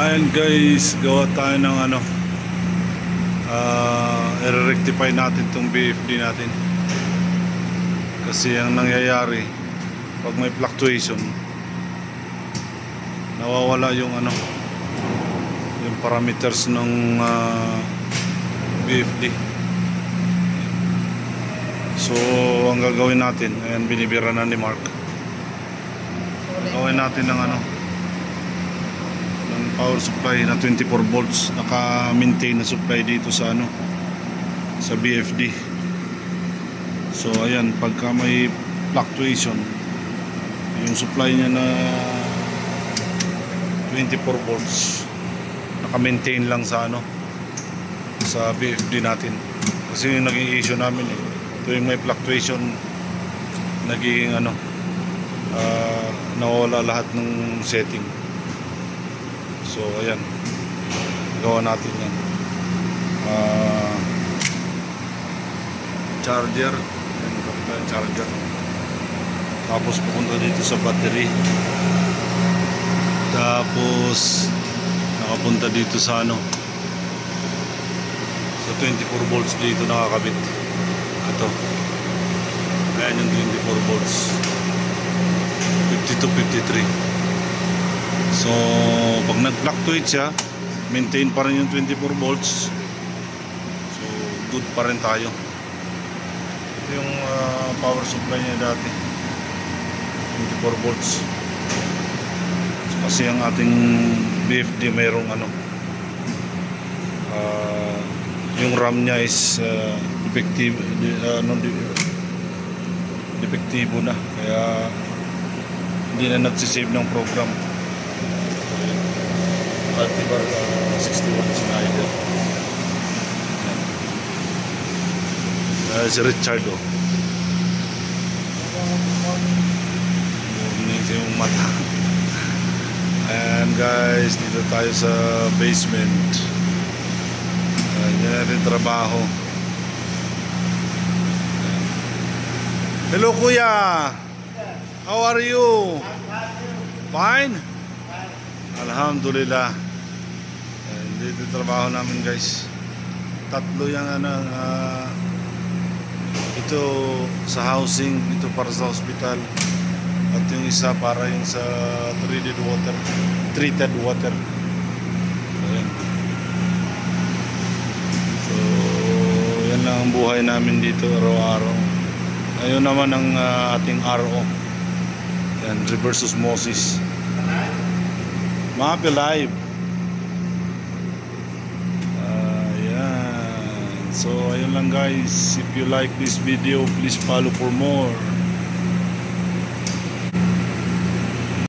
Ayan guys, gawa tayo ng i-rectify natin tong BFD natin. Kasi ang nangyayari pag may fluctuation, nawawala yung yung parameters ng BFD. So ang gagawin natin, ayan, binibira na ni Mark. Gawin natin ng ng power supply na 24 volts, naka-maintain na supply dito sa sa BFD. So ayan, pagka may fluctuation, yung supply niya na 24 volts naka-maintain lang sa sa BFD natin. Kasi yung naging issue namin tuwing may fluctuation, naging nawawala lahat ng setting. So ayan, gawa natin yan. Charger, ayan, charger. Tapos pupunta dito sa battery. Tapos nakapunta dito sa sa 24 volts dito nakakabit. Ito, ayan yung 24 volts, 50 to 53. So pag nag-fluctuate siya, maintain pa rin yung 24 volts. So good pa rin tayo. Ito yung power supply niya dati, 24 volts. So, kasi ang ating BFD mayroong yung RAM niya is depektibo na, kaya hindi na nagsisave ng program. Altibar 61 Schneider. Si Richard morning yung mata. Ayan guys, dito tayo sa basement. Ayan natin trabaho. Hello kuya, how are you? Fine? Alhamdulillah. Dito trabaho namin guys. Tatlo yung ito sa housing, ito para sa hospital, at yung isa para yung sa treated water. Ayan. So yan lang ang buhay namin dito araw-araw. Ayun naman ang ating RO. Yan, reverse osmosis. Mahapi live. So ayun lang guys, if you like this video, please follow for more.